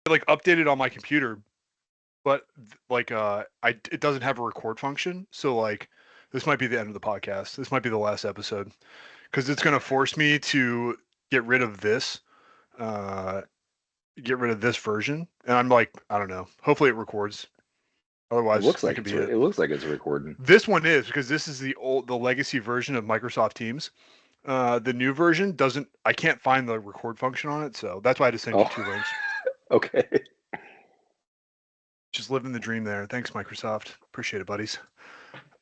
like updated on my computer, but like it doesn't have a record function. So like this might be the end of the podcast. This might be the last episode because it's gonna force me to get rid of this, uh, get rid of this version. And I'm like, I don't know. Hopefully it records. Otherwise, that could be it. It looks like it's recording. This one is because this is the legacy version of Microsoft Teams. The new version doesn't. I can't find the record function on it, so that's why I had to send you Oh, two links. okay. Just living the dream there. Thanks, Microsoft. Appreciate it, buddies.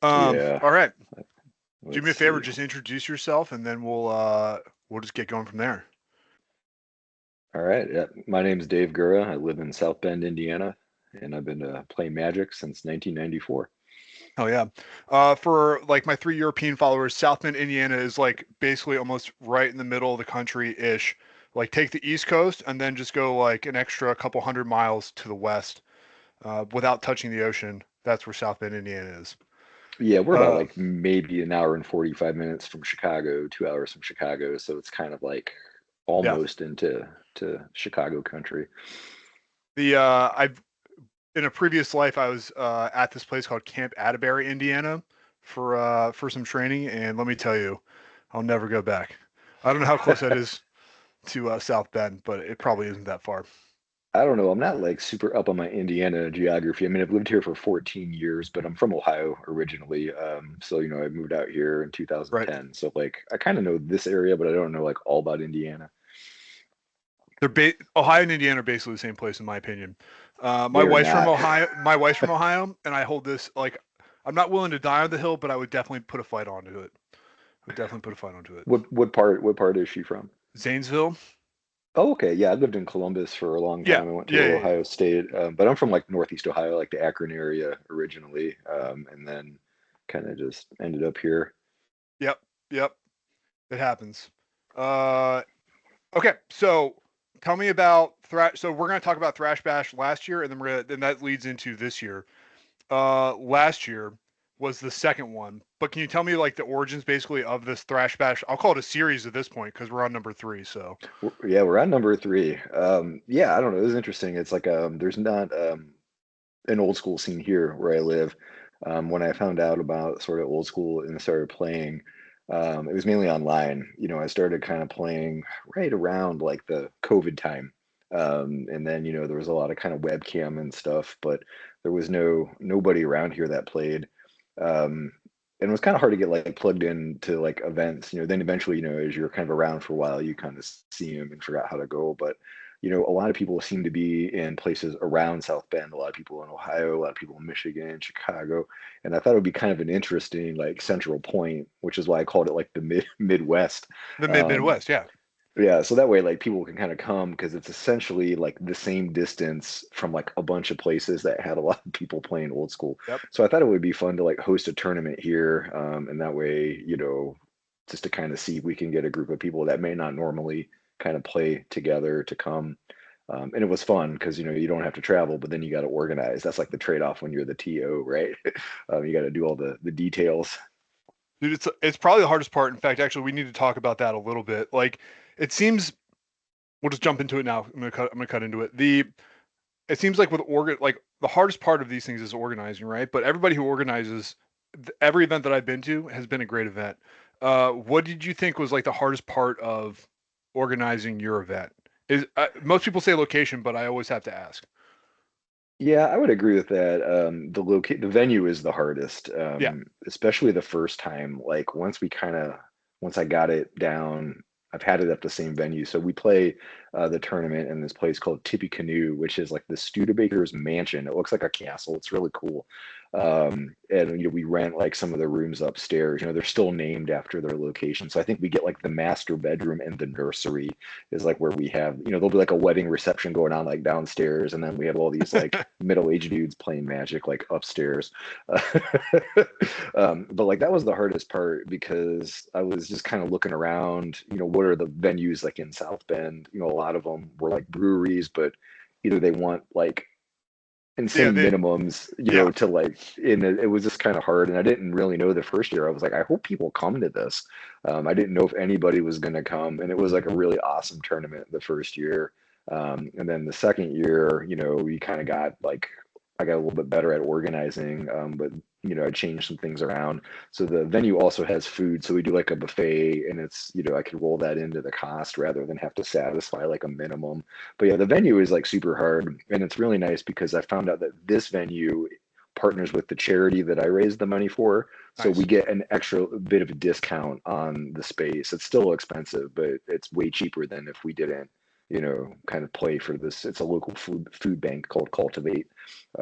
Yeah. All right. Do me Let's a favor, see. just introduce yourself, and then we'll just get going from there. All right. Yeah. My name's Dave Gura. I live in South Bend, Indiana, and I've been playing Magic since 1994. Oh yeah. For like my three European followers, South Bend, Indiana is like basically almost right in the middle of the country ish. Like take the East Coast and then just go like an extra couple hundred miles to the west, without touching the ocean. That's where South Bend, Indiana is. Yeah, we're about Uh, like maybe an hour and 45 minutes from Chicago, 2 hours from Chicago. So it's kind of like yeah. almost into Chicago country. I've in a previous life I was at this place called Camp Atterbury, Indiana, for some training, and let me tell you, I'll never go back. I don't know how close that is to South Bend, but it probably isn't that far. I don't know. I'm not like super up on my Indiana geography. I mean, I've lived here for 14 years, but I'm from Ohio originally. So, I moved out here in Right. 2010. So, like, I kind of know this area, but I don't know like all about Indiana. Ohio and Indiana are basically the same place in my opinion. My They are wife's from not. Ohio. My wife's from Ohio, and I hold this like I'm not willing to die on the hill, but I would definitely put a fight onto it. I would definitely put a fight onto it. What part is she from? Zanesville. Oh, okay. Yeah, I lived in Columbus for a long Yeah, time. I went yeah, to yeah, yeah. Ohio State, but I'm from like Northeast Ohio, like the Akron area originally, and then kind of just ended up here. Yep, yep. It happens. Uh, okay, so tell me about Thrash. So we're gonna talk about Thrash Bash last year, and then that leads into this year. Last year was the second one, but can you tell me like the origins basically of this Thrash Bash? I'll call it a series at this point because we're on number three. So Yeah, we're at number three. Yeah, I don't know. It was interesting. It's like there's not an old school scene here where I live. When I found out about sort of old school and started playing, it was mainly online. I started kind of playing right around like the COVID time. And then, there was a lot of kind of webcam and stuff, but there was nobody around here that played. Um, and it was kind of hard to get like plugged into like events, then eventually, as you're kind of around for a while, you kind of see them and forgot how to go. But a lot of people seem to be in places around South Bend, a lot of people in Ohio, a lot of people in Michigan, Chicago. And I thought it would be kind of an interesting like central point, which is why I called it like the Midwest. the Um, Midwest, yeah, yeah, so that way like people can kind of come because it's essentially like the same distance from like a bunch of places that had a lot of people playing old school. yep. So I thought it would be fun to like host a tournament here, and that way, just to kind of see if we can get a group of people that may not normally kind of play together to come. And it was fun because you don't have to travel, but then you got to organize. That's like the trade-off when you're the TO, right? You got to do all the details. Dude, it's probably the hardest part. In fact, actually, we need to talk about that a little bit. Like, it seems we'll just jump into it now. I'm gonna cut into it. It seems like like the hardest part of these things is organizing, right? But everybody who organizes every event that I've been to has been a great event. What did you think was like the hardest part of organizing your event? Is most people say location, but I always have to ask. Yeah, I would agree with that. The venue is the hardest, Yeah, especially the first time. Like once I got it down, I've had it at the same venue. So we play the tournament in this place called Tippecanoe, which is like the Studebaker's mansion. It looks like a castle. It's really cool. And we rent like some of the rooms upstairs. They're still named after their location. So I think we get like the master bedroom and the nursery is like where we have, there'll be like a wedding reception going on like downstairs, and then we have all these like middle-aged dudes playing Magic like upstairs. But like that was the hardest part because I was just kind of looking around, what are the venues like in South Bend? A lot of them were like breweries, but either they want like yeah, insane minimums, yeah. to like, and it was just kind of hard. And I didn't really know the first year. I was like, I hope people come to this. I didn't know if anybody was going to come, and it was like a really awesome tournament the first year. And then the second year, we kind of got like, I got a little bit better at organizing, but I changed some things around. So the venue also has food. So we do like a buffet, and it's, I could roll that into the cost rather than have to satisfy like a minimum. But yeah, the venue is like super hard. And it's really nice because I found out that this venue partners with the charity that I raised the money for. So we Nice. get an extra bit of a discount on the space. It's still expensive, but it's way cheaper than if we didn't, kind of play for this. It's a local food bank called Cultivate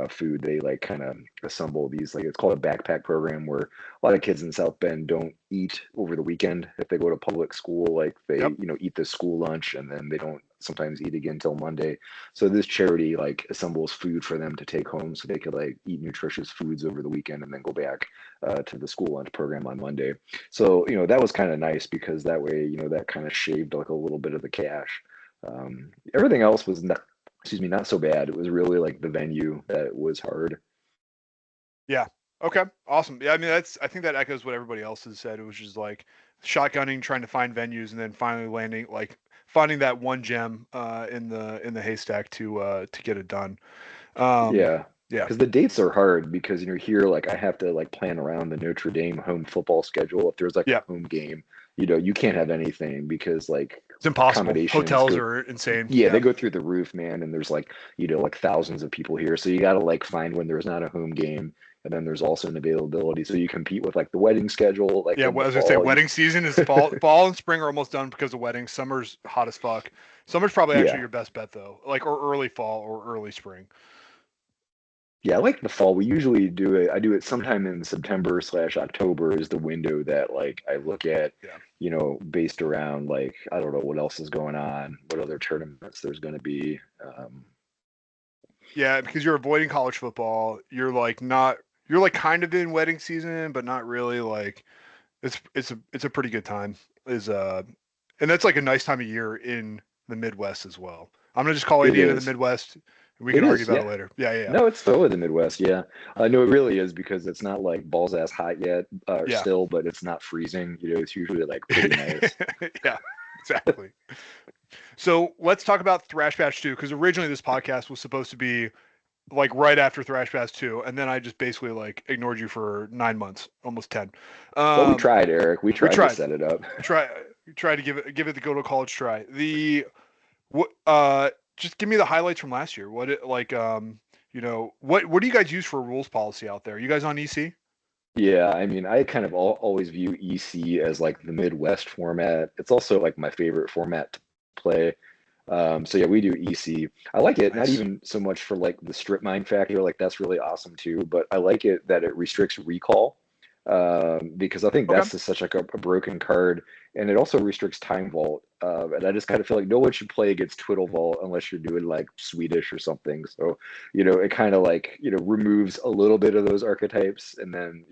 Food. They like kind of assemble these, like, it's called a backpack program, where a lot of kids in South Bend don't eat over the weekend if they go to public school. Like they, Yep. eat the school lunch and then they don't sometimes eat again till Monday. So this charity like assembles food for them to take home so they could like eat nutritious foods over the weekend and then go back to the school lunch program on Monday. So, that was kind of nice because that way, that kind of shaved like a little bit of the cash. Everything else was not, excuse me, not so bad. It was really like the venue that was hard. Yeah. Okay. Awesome. Yeah. I mean, I think that echoes what everybody else has said. It was just like shotgunning, trying to find venues, and then finally landing, like finding that one gem in the haystack to get it done. Um, Yeah. yeah. Because the dates are hard because here like I have to like plan around the Notre Dame home football schedule. If there's like Yeah. a home game, you can't have anything because like It's impossible. accommodations Hotels go, are insane. yeah, they Yeah. go through the roof, man. And there's like, like thousands of people here. So you got to like find when there's not a home game. And then there's also an availability. So you compete with like the wedding schedule, like Yeah. in Well, the I was gonna say fall. wedding season is fall. Fall and spring are almost done because of weddings. Summer's hot as fuck. Summer's probably actually Yeah. your best bet though. Like or early fall or early spring. Yeah, I like the fall. We usually do it. I do it sometime in September/October is the window that like I look at, Yeah. based around like I don't know what else is going on, what other tournaments there's going to be. Yeah, because you're avoiding college football. You're like not. You're like kind of in wedding season, but not really. Like it's a pretty good time. Is and that's like a nice time of year in the Midwest as well. I'm gonna just call It Indiana the is. Midwest. We It can argue is. about it Yeah. later. Yeah, yeah, No, it's totally the Midwest. Yeah, I know it really is because it's not like balls ass hot yet, yeah, still, but it's not freezing. It's usually like pretty yeah, nice. yeah. Exactly. So let's talk about Thrash Bash 2, because originally this podcast was supposed to be like right after Thrash Bash 2, and then I just basically like ignored you for 9 months, almost 10. Well, we Um, tried, Eric. We we tried to tried, set it up. try, try to give it the go to college try. The what? Just give me the highlights from last year. What it like? What do you guys use for rules policy out there? You guys on EC? Yeah, I mean, I kind of always view EC as like the Midwest format. It's also like my favorite format to play. So yeah, we do EC. I like it, not Nice. even so much for like the strip mine factor, like that's really awesome too, but I like it that it restricts recall, because I think Okay. that's just such like a broken card, and it also restricts time vault. And I just kind of feel like no one should play against Twiddle Vault unless you're doing like Swedish or something. So, it kind of like, removes a little bit of those archetypes, and then,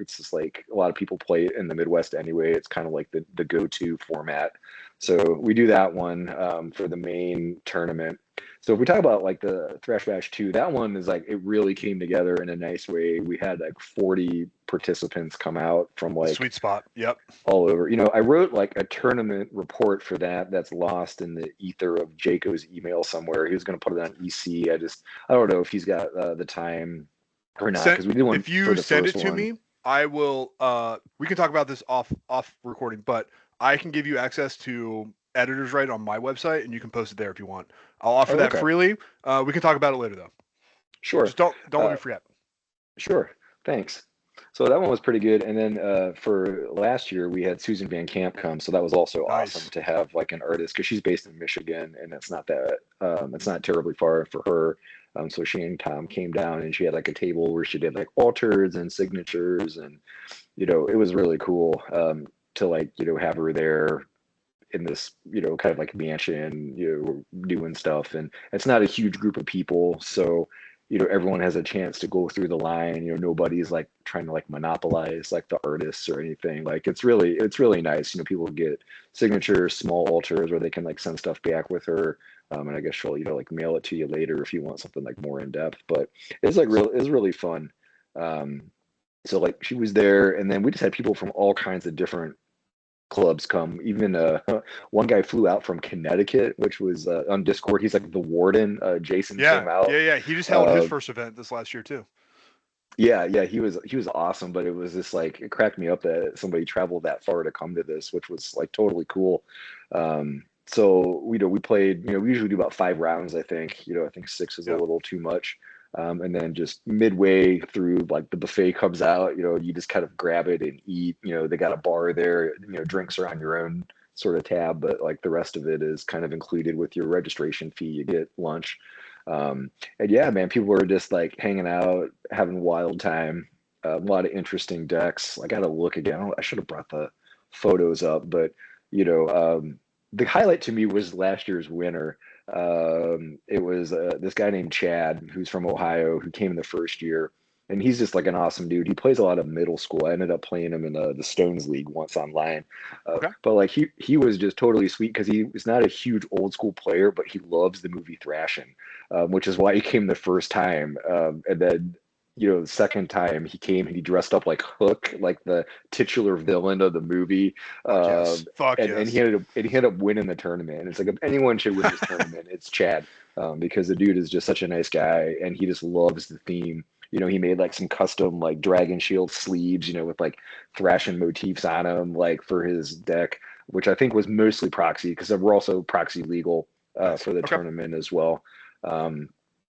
it's just like a lot of people play it in the Midwest anyway. It's kind of like the go-to format. So we do that one, for the main tournament. So if we talk about like the Thrash Bash 2, that one is like it really came together in a nice way. We had like 40 participants come out from The like sweet spot. Yep. all over. I wrote like a tournament report for that's lost in the ether of Jaco's email somewhere. He was going to put it on EC. I don't know if he's got the time or not Send because we did one If for you the send first it to one. me, I will. We can talk about this off recording, but I can give you access to editor's right on my website, and you can post it there if you want. I'll offer Oh, that okay. freely. We can talk about it later though. Sure. Just don't let Uh, me forget. Sure. Thanks. So that one was pretty good. And then for last year, we had Susan Van Camp come. So that was also awesome Nice. to have like an artist because she's based in Michigan and it's not terribly far for her. So she and Tom came down and she had like a table where she did like altars and signatures. And, it was really cool, to like, have her there in this, kind of like mansion, doing stuff. And it's not a huge group of people. So, everyone has a chance to go through the line. Nobody's like trying to like monopolize like the artists or anything. Like it's really nice. People get signatures, small altars where they can like send stuff back with her. And I guess she'll, like mail it to you later if you want something like more in depth. But it's really fun. So like she was there, and then we just had people from all kinds of different clubs come. Even one guy flew out from Connecticut, which was on Discord. He's like the warden. Jason Yeah, came out. yeah, yeah. He just held his Uh, first event this last year too. yeah, yeah, he was awesome, but it was just like it cracked me up that somebody traveled that far to come to this, which was like totally cool. So we played, we usually do about 5 rounds, I think. I think six is a Yep. little too much. And then just midway through, like the buffet comes out, you just kind of grab it and eat. They got a bar there, drinks are on your own sort of tab, but like the rest of it is kind of included with your registration fee. You get lunch. And yeah, man, people were just like hanging out, having a wild time. A lot of interesting decks. I got to look again. I should have brought the photos up, but you know, um, the highlight to me was last year's winner. It was this guy named Chad, who's from Ohio, who came in the first year, and he's just like an awesome dude. He plays a lot of middle school. I ended up playing him in the Stones League once online, Okay. but like he was just totally sweet because he was not a huge old school player, but he loves the movie Thrashing, which is why he came the first time. And then, the second time he came and he dressed up like Hook, like the titular villain of the movie. Fuck yes. Fuck And yes. he ended up winning the tournament. And it's like if anyone should win this tournament, it's Chad, because the dude is just such a nice guy and he just loves the theme. He made like some custom like Dragon Shield sleeves, with like thrashing motifs on them, like for his deck, which I think was mostly proxy because we're also proxy legal Nice. for the Okay. tournament as well. Um,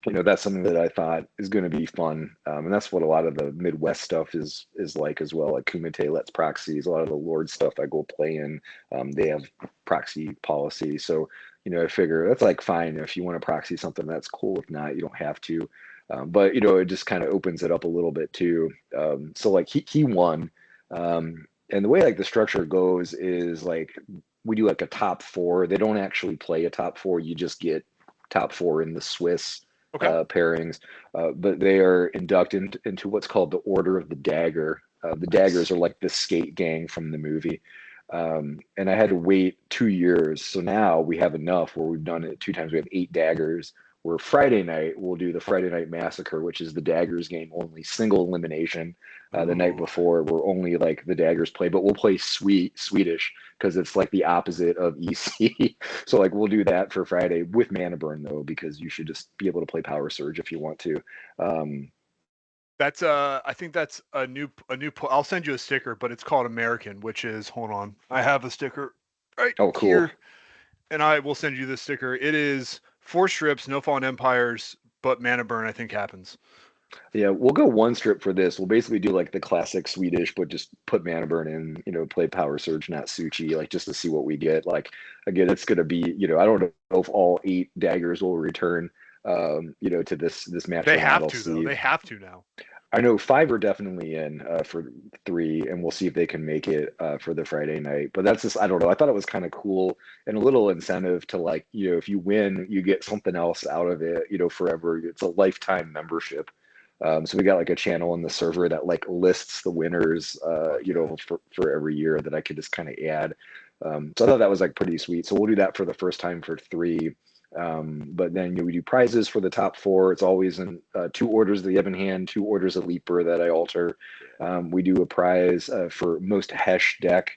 that's something that I thought is going to be fun, and that's what a lot of the Midwest stuff is like as well. Like Kumite lets proxies. A lot of the Lord stuff I go play in, they have proxy policy. So I figure that's like fine if you want to proxy something, that's cool. If not, you don't have to. But it just kind of opens it up a little bit too. So like he won, and the way like the structure goes is like we do like a top four. They don't actually play a top four. You just get top four in the Swiss Okay. pairings, but they are inducted into what's called the Order of the Dagger. The Daggers Nice. are like the skate gang from the movie. And I had to wait 2 years. So now we have enough where we've done it 2 times. We have 8 daggers. Where Friday night we'll do the Friday Night Massacre, which is the daggers game only, single elimination. The night Ooh. before, we're only like the daggers play, but we'll play Swedish because it's like the opposite of EC. So like we'll do that for Friday with mana burn though, because you should just be able to play power surge if you want to. Um, That's I think that's I'll send you a sticker, but it's called American, which is hold on. I have a sticker right oh, cool. here, and I will send you this sticker. It is 4 strips, no fallen empires, but mana burn I think happens. Yeah, we'll go one strip for this. We'll basically do like the classic Swedish, but just put mana burn in, play power surge, not Suchi, like just to see what we get. Like again, it's gonna be, I don't know if all 8 daggers will return to this match They have model to though. They sleeve. have to now. I know 5 are definitely in for 3, and we'll see if they can make it for the Friday night. But that's just, I don't know. I thought it was kind of cool and a little incentive to like, if you win, you get something else out of it, forever. It's a lifetime membership. So we got like a channel in the server that like lists the winners, Fuck yeah. for every year that I could just kind of add. So I thought that was like pretty sweet. So we'll do that for the first time for 3. But then we do prizes for the top 4. It's always in 2 orders of the Ebon Hand, 2 orders of Leaper that I alter. Yeah. We do a prize for most Hesh deck.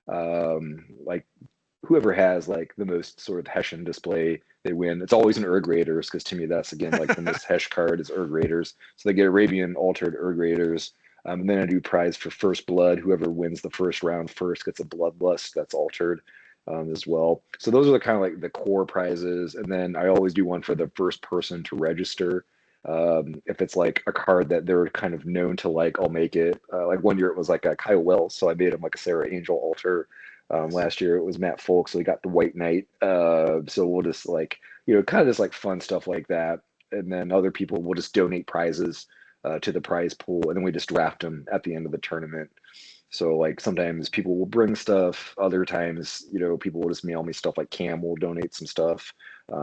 Like whoever has like the most sort of Hessian display, they win. It's always an Urg Raiders because to me that's again like the most Hesh card is Urg Raiders. So they get Arabian altered Urg Raiders. And then I do prize for first blood. Whoever wins the first round first gets a bloodlust that's altered as well. So those are the kind of like the core prizes. And then I always do one for the first person to register. If it's like a card that they're kind of known to like, I'll make it. Like one year it was like a Kyle Wells, so I made him like a Sarah Angel altar. Nice. Last year it was Matt Folk, so he got the White Knight. So we'll just like, kind of just like fun stuff like that. And then other people will just donate prizes to the prize pool, and then we just draft them at the end of the tournament. So like sometimes people will bring stuff. Other times, people will just mail me stuff. Like Cam will donate some stuff.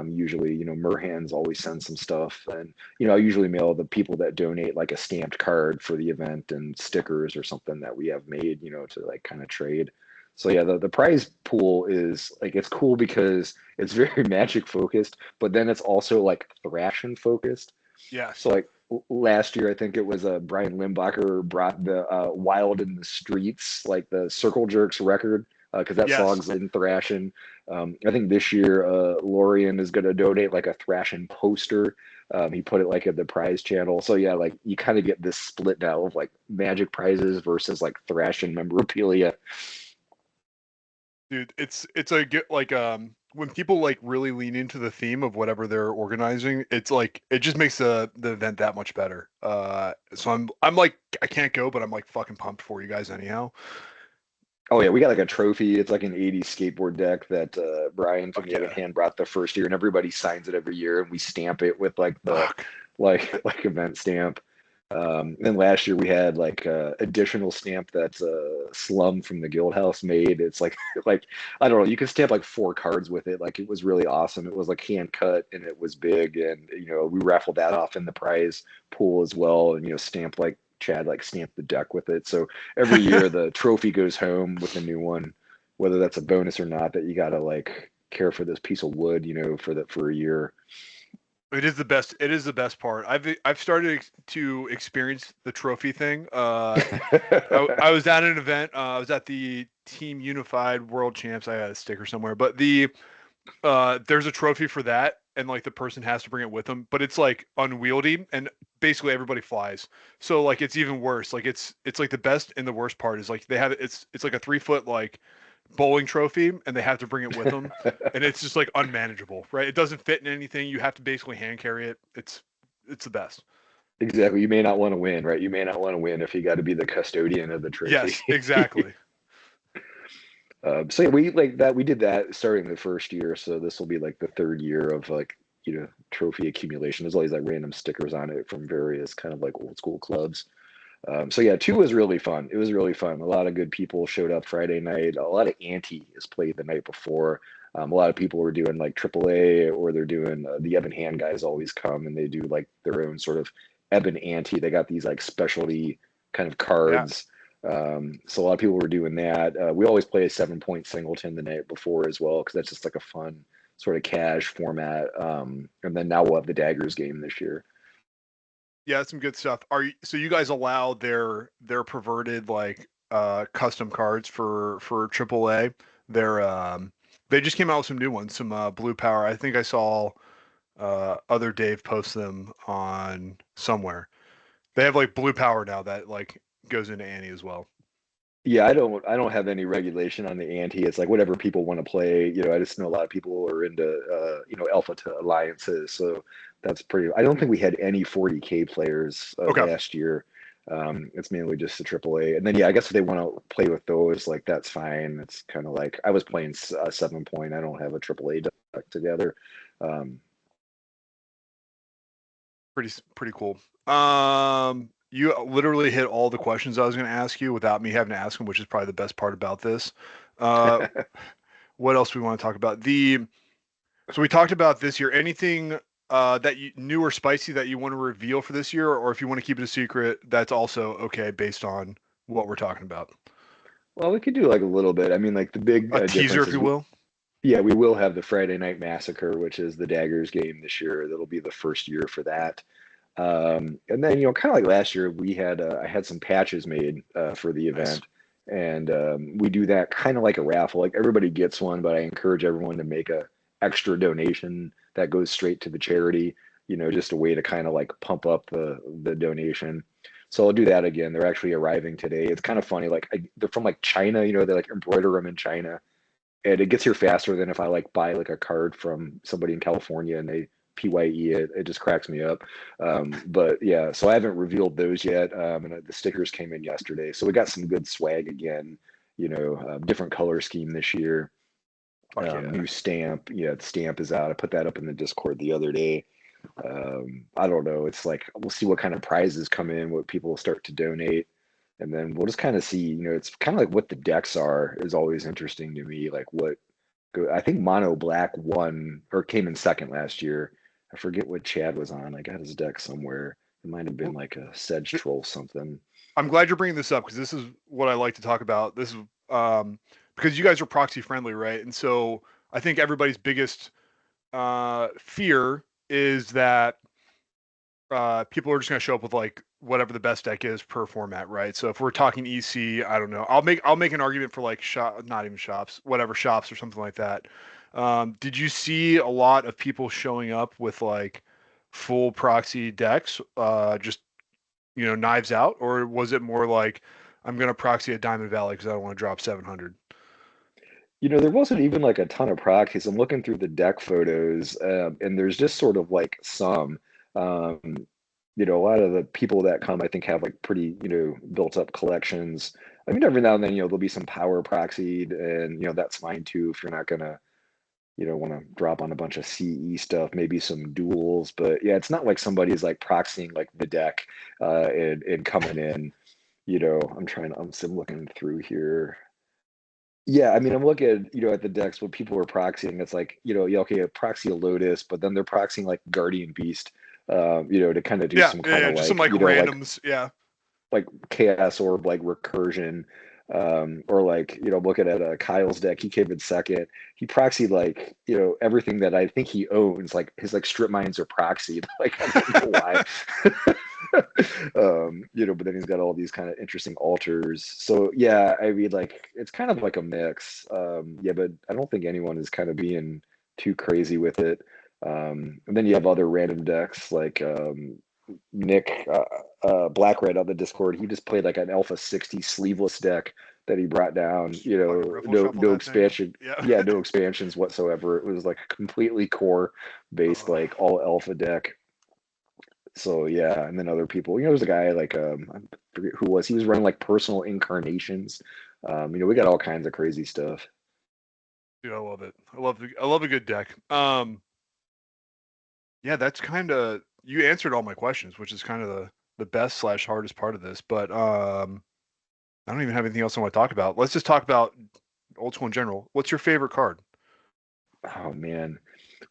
Usually, Merhan's always sends some stuff, and I usually mail the people that donate like a stamped card for the event and stickers or something that we have made, to like kind of trade. So yeah, the prize pool is like it's cool because it's very magic focused, but then it's also like Thrashin focused. So Yes. like last year, I think it was Brian Limbacher brought the Wild in the Streets, like the Circle Jerks record, because that Yes, song's in Thrashin'. I think this year Lorian is going to donate like a Thrashin' poster. He put it like in the prize channel. So yeah, like you kind of get this split now of like Magic prizes versus like Thrashin' memorabilia. dude, it's a get like when people like really lean into the theme of whatever they're organizing, it's like it just makes the event that much better. So I'm like I can't go, but I'm like fucking pumped for you guys anyhow. Oh yeah, we got like a trophy. It's like an '80s skateboard deck that Brian from Fuck the Evan yeah. Hand brought the first year, and everybody signs it every year, and we stamp it with like the Fuck. like event stamp. Then last year we had like additional stamp that Slum from the Guild House made. It's like like I don't know, you can stamp like 4 cards with it. Like it was really awesome. It was like hand cut and it was big, and we raffled that off in the prize pool as well, and stamp like Chad like stamped the deck with it. So every year the trophy goes home with a new one, whether that's a bonus or not. That you gotta like care for this piece of wood, for a year. It is the best. It is the best part. I've started to experience the trophy thing. I was at an event. I was at the Team Unified World Champs. I had a sticker somewhere, but there's a trophy for that, and like the person has to bring it with them, but it's like unwieldy, and basically everybody flies. So like it's even worse. Like it's like the best and the worst part is like they have it's like a 3 foot like bowling trophy, and they have to bring it with them, and it's just like unmanageable, right? It doesn't fit in anything. You have to basically hand carry it. It's the best. Exactly. You may not want to win, right? You may not want to win if you got to be the custodian of the trophy. Yes, exactly. So yeah, we like that. We did that starting the first year. So this will be like the third year of like, trophy accumulation. There's always like random stickers on it from various kind of like old school clubs. So yeah, two was really fun. It was really fun. A lot of good people showed up Friday night. A lot of ante is played the night before. A lot of people were doing like AAA, or they're doing the Evan Hand guys always come and they do like their own sort of Eben ante. They got these like specialty kind of Yeah. cards. So a lot of people were doing that. We always play a 7 point singleton the night before as well, because that's just like a fun sort of cash format. And then now we'll have the daggers game this year. Yeah, that's some good stuff. So you guys allow their perverted like custom cards for AAA? They're they just came out with some new ones, some blue power. I think I saw other Dave post them on somewhere. They have like blue power now that like goes into Annie as well. Yeah, I don't have any regulation on the ante. It's like whatever people want to play. I just know a lot of people are into alpha to alliances. So that's pretty. I don't think we had any 40K players Okay. last year. It's mainly just the AAA. And then yeah, I guess if they want to play with those, like that's fine. It's kind of like I was playing 7 point. I don't have a AAA deck together. Um, Pretty cool. You literally hit all the questions I was going to ask you without me having to ask them, which is probably the best part about this. Uh, what else do we want to talk about? So we talked about this year. Anything that you new or spicy that you want to reveal for this year, or if you want to keep it a secret, that's also okay based on what we're talking about. well, we could do like a little bit. I mean, like the big A teaser, difference if is you will. yeah, we will have the Friday Night Massacre, which is the Daggers game this year. That'll be the first year for that. And then, kind of like last year, I had some patches made for the Nice. event, and we do that kind of like a raffle. Like everybody gets one, but I encourage everyone to make a extra donation that goes straight to the charity. Just a way to kind of like pump up the donation. So I'll do that again. They're actually arriving today. It's kind of funny. Like they're from like China. They like embroider them in China, and it gets here faster than if I like buy like a card from somebody in California and they PYE it. It just cracks me up. But yeah, so I haven't revealed those yet. And the stickers came in yesterday, so we got some good swag again. Different color scheme this year. Fuck yeah. New stamp. Yeah, the stamp is out. I put that up in the Discord the other day. I don't know. It's like we'll see what kind of prizes come in, what people will start to donate, and then we'll just kind of see. It's kind of like what the decks are is always interesting to me. Like what I think Mono Black won or came in second last year. I forget what Chad was on. I got his deck somewhere. It might have been Well, like a Sedge Troll something. I'm glad you're bringing this up because this is what I like to talk about. This is because you guys are proxy friendly, right? And so I think everybody's biggest fear is that people are just going to show up with like whatever the best deck is per format, right? So if we're talking EC, I don't know. I'll make an argument for like shop, not even shops, whatever shops or something like that. Did you see a lot of people showing up with like full proxy decks, just knives out, or was it more like I'm gonna proxy a Diamond Valley because I don't want to drop 700? There wasn't even like a ton of practice. I'm looking through the deck photos, and there's just sort of like some. Um, a lot of the people that come, I think, have like pretty, built up collections. I mean, every now and then, there'll be some power proxied, and that's fine too if you're not gonna, want to drop on a bunch of CE stuff, maybe some duels. But yeah, it's not like somebody's like proxying like the deck and coming in. I'm looking through here. Yeah, I mean, I'm looking at, at the decks what people are proxying. It's like, yeah, okay, a proxy a Lotus, but then they're proxying like Guardian Beast, to kind of do Yeah, some yeah, kind yeah, of just some like, like randoms. Yeah. like chaos orb, like recursion, or like, looking at Kyle's deck, he came in second. He proxied like, everything that I think he owns, like his like strip mines are proxied. Like, I don't know why. But then he's got all these kind of interesting altars. So yeah, I mean, like it's kind of like a mix. Yeah, but I don't think anyone is kind of being too crazy with it. And then you have other random decks like Nick Black Red on the Discord. He just played like an Alpha 60 sleeveless deck that he brought down. Fucking riffle No shuffle that thing. expansion. Yeah. Yeah, no expansions whatsoever. It was like a completely core based, Oh, like all alpha deck. So yeah, and then other people, there's a guy like I forget who was. He was running like personal incarnations. We got all kinds of crazy stuff. dude, I love it. I love a good deck. Yeah, that's kind of you answered all my questions, which is kind of the best slash hardest part of this. But I don't even have anything else I want to talk about. Let's just talk about old school in general. What's your favorite card? Oh man,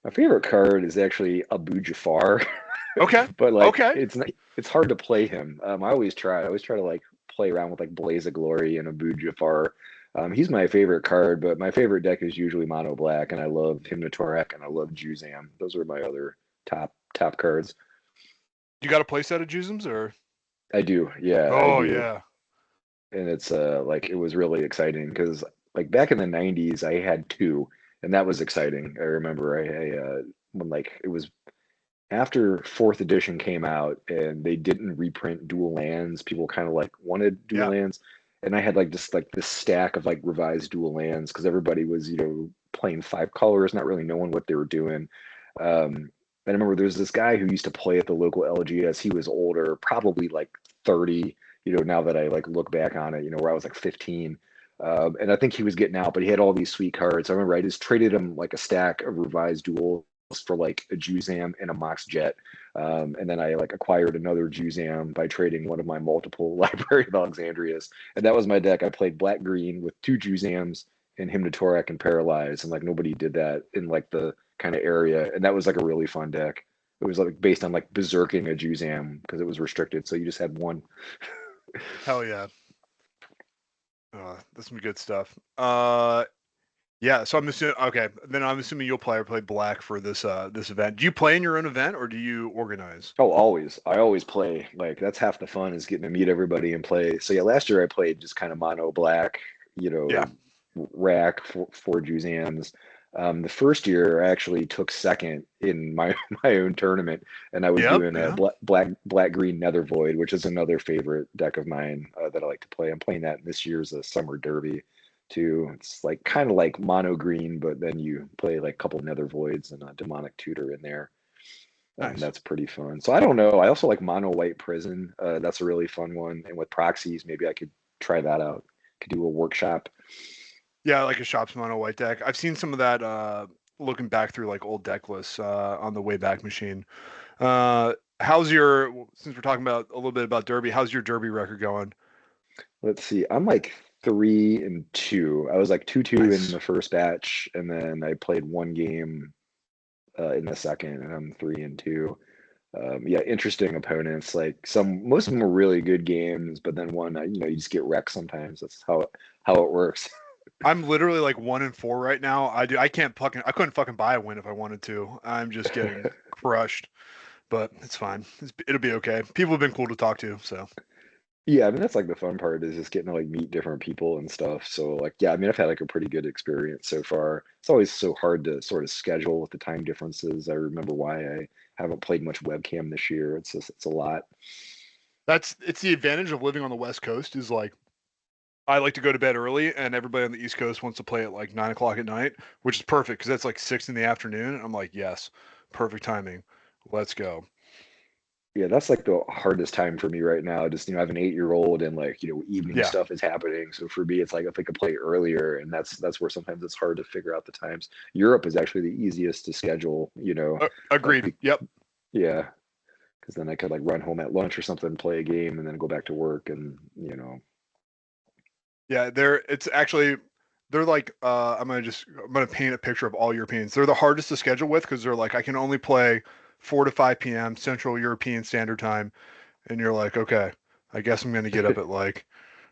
my favorite card is actually Abu Jafar, Okay. but like Okay. it's hard to play him. I always try to like play around with like Blaze of Glory and Abu Jafar. He's my favorite card, but my favorite deck is usually Mono Black, and I love Hymnotorek and I love Juzam. Those are my other top cards. You got a playset of Jusums or? I do, yeah, I Oh do. yeah. And it's like it was really exciting because like back in the 90s I had two, and that was exciting. I remember when like it was after fourth edition came out and they didn't reprint dual lands, people kind of like wanted dual Yeah. lands, and I had like this stack of like revised dual lands because everybody was playing five colors, not really knowing what they were doing. um I remember there was this guy who used to play at the local LGS. He was older, probably like 30, now that I like look back on it, where I was like 15. And I think he was getting out, but he had all these sweet cards. I remember I just traded him like a stack of revised duels for like a Juzam and a Mox Jet. And then I like acquired another Juzam by trading one of my multiple Library of Alexandrias. And that was my deck. I played black green with two Juzams and Hymnotorek and Paralyze. And like nobody did that in like the kind of area. And that was like a really fun deck. It was like based on like berserking a Juzam because it was restricted. So you just had one. Hell yeah. That's some good stuff. Yeah. So I'm assuming. Okay. Then I'm assuming you'll play black for this event. Do you play in your own event or do you organize? Oh, always. I always play. Like that's half the fun is getting to meet everybody and play. So yeah, last year I played just kind of mono black, Yeah. rack for four Juzans. The first year I actually took second in my my own tournament, and I was Yep. doing a Yeah. black green Nether Void, which is another favorite deck of mine that I like to play. I'm playing that in this year's Summer Derby too. It's like kind of like mono green, but then you play like a couple Nether Voids and a Demonic Tutor in there. Nice. That's pretty fun. So I don't know. I also like Mono White Prison. That's a really fun one. And with proxies, maybe I could try that out. Could do a workshop. Yeah, like a Shops Mono White deck. I've seen some of that looking back through like old deck lists on the Wayback Machine. How's your since we're talking about a little bit about Derby, how's your Derby record going? Let's see. I'm like 3-2. I was like 2-2 in Nice. the first batch, and then I played one game in the second, and I'm 3-2. Yeah, interesting opponents. Like most of them were really good games, but then one, you just get wrecked sometimes. That's how it works. I'm literally like 1-4 right now. I couldn't fucking buy a win if I wanted to. I'm just getting crushed. but it's fine. It'll be okay. People have been cool to talk to, so Yeah, I mean that's like the fun part is just getting to like meet different people and stuff. So like yeah, I mean I've had like a pretty good experience so far. It's always so hard to sort of schedule with the time differences. I remember why I haven't played much webcam this year. It's just it's a lot. it's the advantage of living on the West Coast is like I like to go to bed early, and everybody on the East Coast wants to play at like 9 o'clock at night, which is perfect because that's like 6 in the afternoon. And I'm like, yes, perfect timing. Let's go. Yeah, that's like the hardest time for me right now. Just, I have an 8-year-old and like, evening Yeah, stuff is happening. So for me, it's like if I could play earlier, and that's where sometimes it's hard to figure out the times. Europe is actually the easiest to schedule, like agreed. Yep. yeah, because then I could like run home at lunch or something, play a game, and then go back to work and. Yeah, it's actually they're like I'm gonna paint a picture of all Europeans. They're the hardest to schedule with because they're like I can only play 4 to 5 p.m. Central European Standard Time, and you're like, okay, I guess I'm gonna get up at like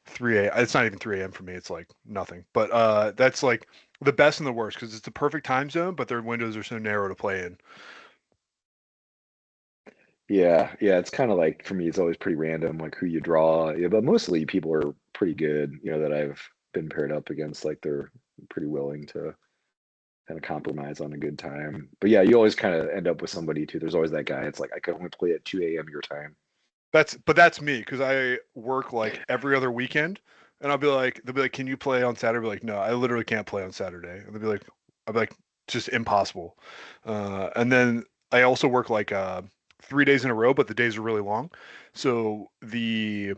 3 a. It's not even 3 a.m. for me. It's like nothing. But that's like the best and the worst because it's the perfect time zone, but their windows are so narrow to play in. Yeah, yeah, it's kind of like for me, it's always pretty random, like who you draw. Yeah, but mostly people are pretty good, that I've been paired up against. Like they're pretty willing to kind of compromise on a good time. But yeah, you always kind of end up with somebody too. There's always that guy. It's like I can only play at 2 a.m. your time. That's me because I work like every other weekend, and they'll be like, can you play on Saturday? I'll be like, no, I literally can't play on Saturday. And I'll be like, just impossible. And then I also work like 3 days in a row, but the days are really long. So they'll be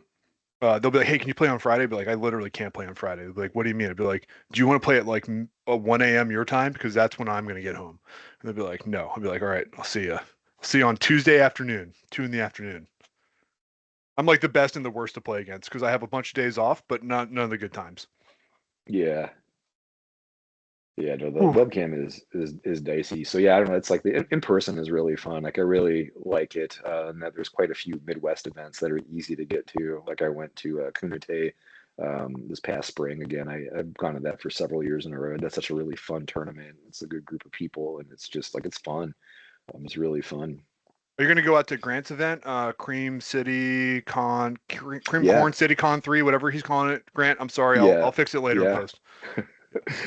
like, hey, can you play on Friday? I'll be like, I literally can't play on Friday. They'll be like, what do you mean? I'd be like, do you want to play at like 1 a.m. your time? Because that's when I'm gonna get home. And they'll be like, no. I'll be like, all right, I'll see you. I'll see you on Tuesday afternoon, 2 in the afternoon. I'm like the best and the worst to play against because I have a bunch of days off, but not none of the good times. Yeah, yeah. No, the Whew. webcam is dicey. So yeah, I don't know. It's like the in person is really fun. Like I really like it, and that there's quite a few Midwest events that are easy to get to. Like I went to Kumite this past spring again. I've gone to that for several years in a row. That's such a really fun tournament. It's a good group of people, and it's just like it's fun. It's really fun. Are you gonna go out to Grant's event, Cream City Con, Cream Yeah, Corn City Con 3, whatever he's calling it? Grant, I'm sorry, yeah, I'll fix it later in yeah, post.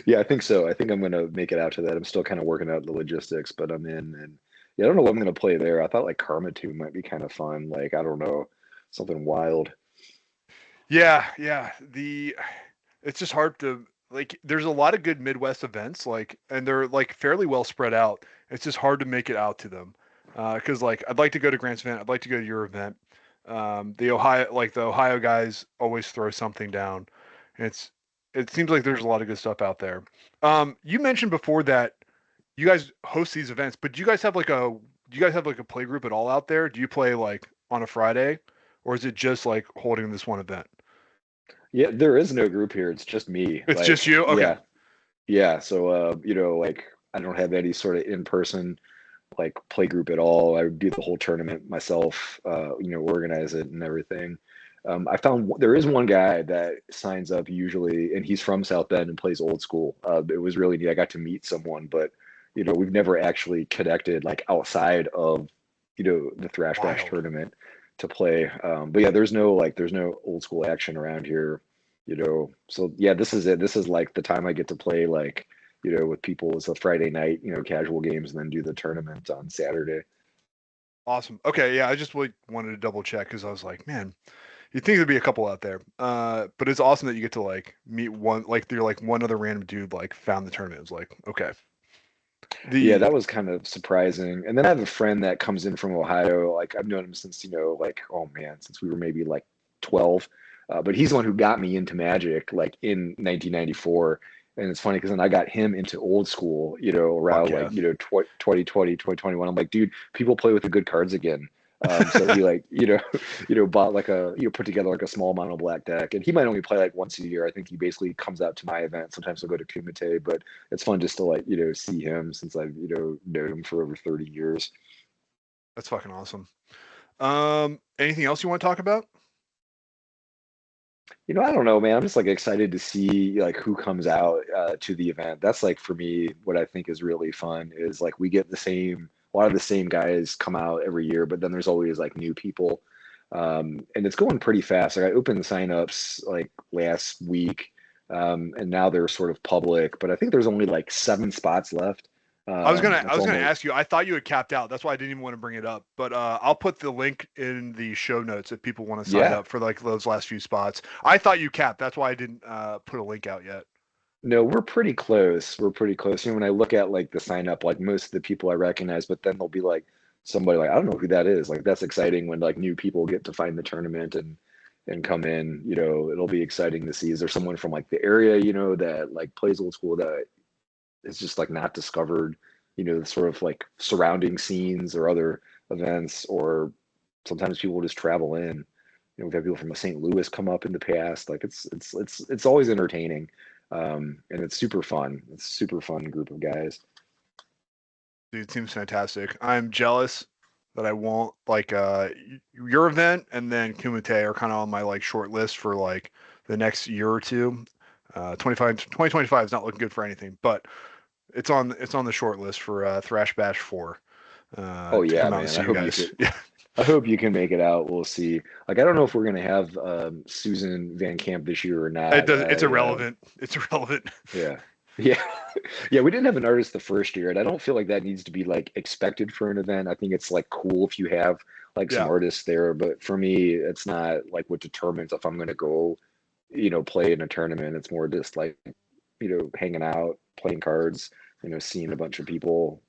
yeah. I think so. I think I'm gonna make it out to that. I'm still kind of working out the logistics, but I'm in, and yeah, I don't know what I'm gonna play there. I thought like Karma 2 might be kind of fun. Like I don't know, something wild. Yeah, yeah. It's just hard to like. There's a lot of good Midwest events, like, and they're like fairly well spread out. It's just hard to make it out to them, because like I'd like to go to Grant's event. I'd like to go to your event. The Ohio guys always throw something down. It's it seems like there's a lot of good stuff out there. You mentioned before that you guys host these events, but do you guys have like a play group at all out there? Do you play like on a Friday, or is it just like holding this one event? Yeah, there is no group here. It's just me. It's just Like, you? Okay. yeah, yeah. So, like I don't have any sort of in-person like play group at all. I would do the whole tournament myself, organize it and everything. I found there is one guy that signs up usually, and he's from South Bend and plays old school. It was really neat. I got to meet someone, but we've never actually connected like outside of the Thrash Bash Wild. tournament to play. But yeah, there's no old school action around here. So yeah, this is it. This is like the time I get to play like with people. It's a Friday night, casual games, and then do the tournament on Saturday. Awesome. Okay, yeah, I just really wanted to double check because I was like, man, you'd think there'd be a couple out there. But it's awesome that you get to like meet one, like you're like one other random dude like found the tournament. It was like, okay. Yeah, The that was kind of surprising. And then I have a friend that comes in from Ohio. Like I've known him since, like, oh man, since we were maybe like 12. But he's the one who got me into Magic like in 1994. And it's funny because then I got him into old school, fuck around like, yeah. 2020, 2021. I'm like, dude, people play with the good cards again. So he like, bought like put together like a small mono black deck, and he might only play like once a year. I think he basically comes out to my event. Sometimes he'll go to Kumite, but it's fun just to like, see him since I've, known him for over 30 years. That's fucking awesome. Anything else you want to talk about? I don't know, man. I'm just like excited to see like who comes out to the event. That's like for me, what I think is really fun is like we get the same a lot of the same guys come out every year, but then there's always like new people. And it's going pretty fast. Like I opened the signups like last week, and now they're sort of public, but I think there's only like 7 spots left. I That's was gonna almost, ask you. I thought you had capped out. That's why I didn't even want to bring it up. But I'll put the link in the show notes if people want to sign yeah. up for like those last few spots. I thought you capped. That's why I didn't put a link out yet. No, we're pretty close. We're pretty close. You know, when I look at like the sign up, like most of the people I recognize, but then there'll be like somebody like I don't know who that is. Like that's exciting when like new people get to find the tournament and come in. You know, it'll be exciting to see. Is there someone from like the area, you know, that like plays old school that is just like not discovered, you know, sort of like surrounding scenes or other events, or sometimes people just travel in. You know, we've had people from St. Louis come up in the past. Like it's always entertaining, and it's super fun. It's a super fun group of guys. Dude, it seems fantastic. I'm jealous that I won't like your event and then Kumite are kind of on my like short list for like the next year or two. 2025 is not looking good for anything, but it's on the short list for Thrash Bash 4 Oh to yeah, come out and man. see you guys. Yeah, I hope you can make it out. We'll see. Like I don't know if we're gonna have Susan Van Camp this year or it not. does. It's irrelevant. It's irrelevant. Yeah. Yeah. Yeah, we didn't have an artist the first year, and I don't feel like that needs to be like expected for an event. I think it's like cool if you have like some Yeah, artists there, but for me, it's not like what determines if I'm gonna go, you know, play in a tournament. It's more just like, you know, hanging out, playing cards, you know, seeing a bunch of people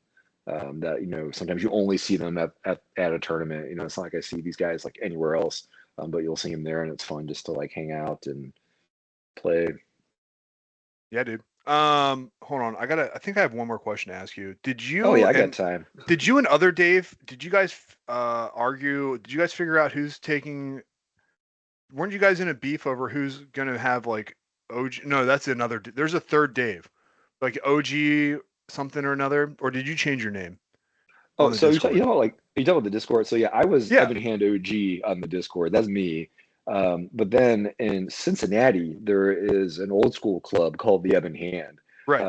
that, you know, sometimes you only see them at a tournament. You know, it's not like I see these guys like anywhere else, but you'll see them there, and it's fun just to like hang out and play. yeah, dude. Hold on. I think I have one more question to ask you. Oh yeah, I got time. Did you and other Dave? Did you guys argue? Did you guys figure out who's taking? Weren't you guys in a beef over who's gonna have like OG? No, that's another. There's a third Dave, like OG something or another. Or did you change your name on Oh, the so you Discord? know, like you talking about the Discord. So yeah, I was Yeah, Evan Hand OG on the Discord. That's me. But then in Cincinnati, there is an old school club called the Evan Hand. right.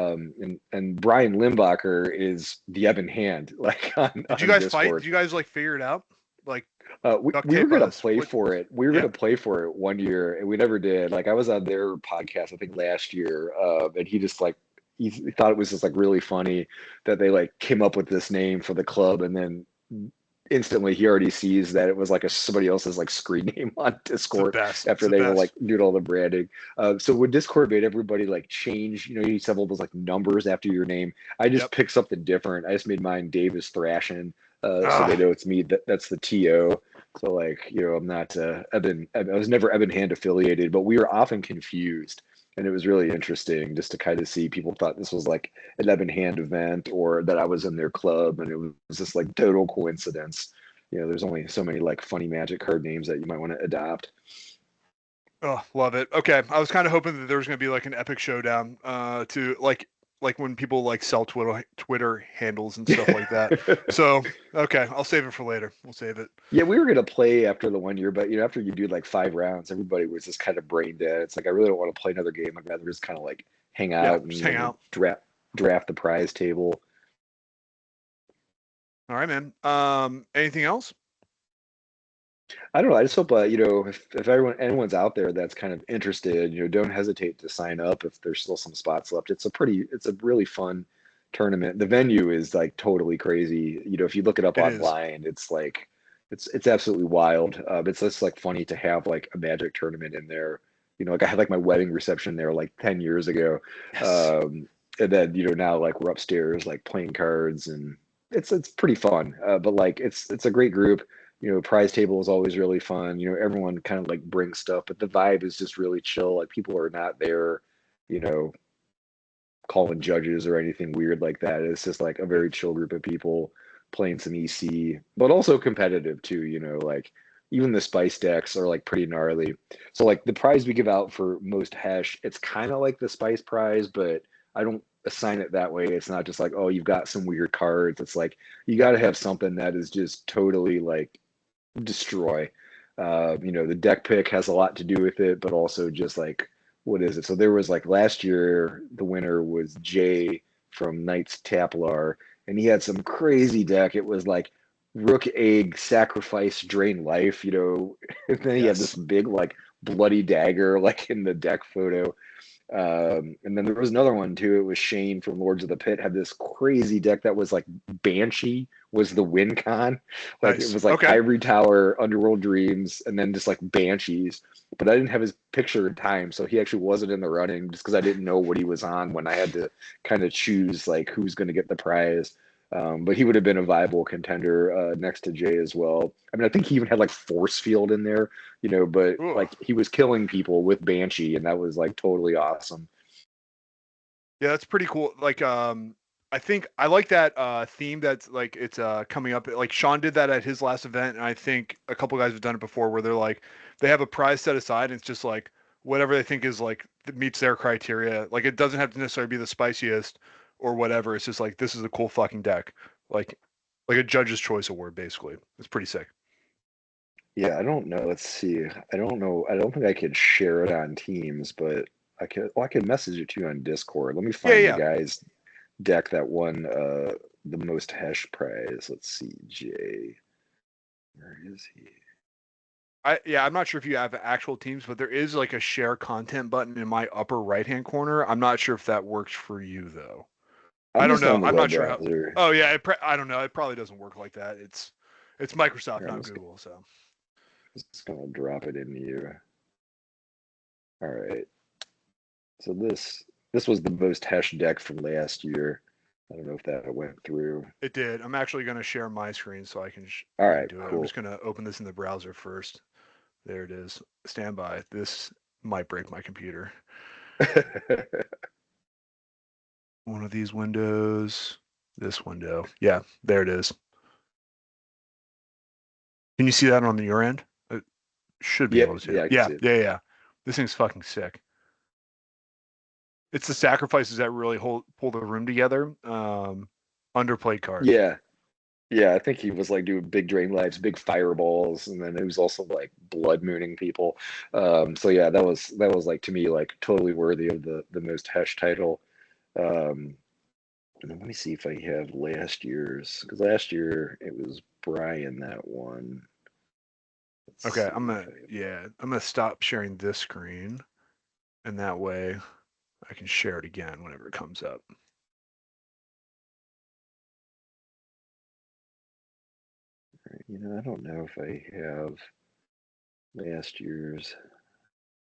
And Brian Limbacher is the Evan Hand, like Did you on guys fight? Discord. Did you guys like figure it out? Like duct We were tape gonna us? play What? for it. We were Yeah. gonna play for it one year, and we never did. Like I was on their podcast, I think last year, and he just like he thought it was just like really funny that they like came up with this name for the club, and then instantly he already sees that it was like somebody else's like screen name on It's the Discord best. It's after the they were like best. doing all the branding. So when Discord made everybody like change, you know, you used to have all those like numbers after your name. I just Yep. picked something different. I just made mine Davis Thrashin, so they Ah, know it's me. That's the TO. So like, you know, I'm not Eben. I was never Eben Hand affiliated, but we were often confused. And it was really interesting just to kind of see people thought this was like an Eben Hand event or that I was in their club, and it was just like total coincidence. You know, there's only so many like funny Magic card names that you might want to adopt. oh, love it. Okay, I was kind of hoping that there was gonna be like an epic showdown, to like when people like sell Twitter handles and stuff like that. So okay, I'll save it for later. We'll save it. Yeah, we were gonna play after the one year, but you know, after you do like 5 rounds, everybody was just kind of brain dead. It's like I really don't want to play another game. I'd rather just kind of like hang Yeah, out and just you hang know out. draft the prize table. All right, man. Anything else? I don't know. I just hope you know if anyone's out there that's kind of interested, you know, don't hesitate to sign up if there's still some spots left. It's a really fun tournament. The venue is like totally crazy. You know, if you look it up It is. online, it's like it's absolutely wild. It's just like funny to have like a Magic tournament in there. You know, like I had like my wedding reception there like 10 years ago. Yes. And then, you know, now like we're upstairs like playing cards, and it's pretty fun. But like it's a great group. You know, prize table is always really fun. You know, everyone kind of like brings stuff, but the vibe is just really chill. Like people are not there, you know, calling judges or anything weird like that. It's just like a very chill group of people playing some EC, but also competitive too, you know, like even the spice decks are like pretty gnarly. So like the prize we give out for most hash, it's kind of like the spice prize, but I don't assign it that way. It's not just like, oh, you've got some weird cards. It's like you got Yep. to have something that is just totally like destroy. You know, the deck pick has a lot to do with it, but also just like what is it? So there was like last year, the winner was Jay from Knights Templar, and he had some crazy deck. It was like rook egg sacrifice drain life, and then he had this Yes. big like bloody dagger like in the deck photo. And then there was another one too. It was Shane from Lords of the Pit had this crazy deck that was like Banshee was the win con. Like it Nice. was like Okay. Ivory Tower, Underworld Dreams, and then just like Banshees. But I didn't have his picture in time, so he actually wasn't in the running just because I didn't know what he was on when I had to kind of choose like who's going to get the prize. But he would have been a viable contender next to Jay as well. I mean, I think he even had like Force Field in there, but Ooh. like he was killing people with Banshee, and that was like totally awesome. Yeah, that's pretty cool. Like, I think I like that theme that's like it's coming up. Like Sean did that at his last event, and I think a couple guys have done it before, where they're like they have a prize set aside, and it's just like whatever they think is like that meets their criteria. Like it doesn't have to necessarily be the spiciest or whatever. It's just like this is a cool fucking deck, like like a judge's choice award, basically. It's pretty sick. Yeah, I don't know. Let's see. I don't know. I don't think I could share it on Teams, but I could message it to you on Discord. Let me Yeah, find the yeah. guy's deck that won the most hash prize. Let's see, Jay. Where is he? I'm not sure if you have actual teams, but there is like a share content button in my upper right hand corner. I'm not sure if that works for you though. I I'm don't just know. on the I'm web not sure how. browser. Oh yeah, I don't know. It probably doesn't work like that. It's Microsoft, Here, not Google. So just gonna drop it into you. All right. So this was the most hash deck from last year. I don't know if that went through. it did. I'm actually going to share my screen so All I can right, do it. I'm just cool. going to open this in the browser first. There it is. Stand by. This might break my computer. One of these windows. This window. Yeah, there it is. Can you see that on your end? It should be able Yep, to. yeah, I can Yeah, see it. yeah, yeah. This thing's fucking sick. It's the sacrifices that really pull the room together. Underplayed card. Yeah, yeah, I think he was like doing big drain lives, big fireballs, and then it was also like blood mooning people. So yeah, that was like to me like totally worthy of the most hash title. Um, and then let me see if I have last year's because last year it was Brian that won. Let's Okay, see if I have. I'm gonna stop sharing this screen, and that way I can share it again whenever it comes up. I don't know if I have last year's.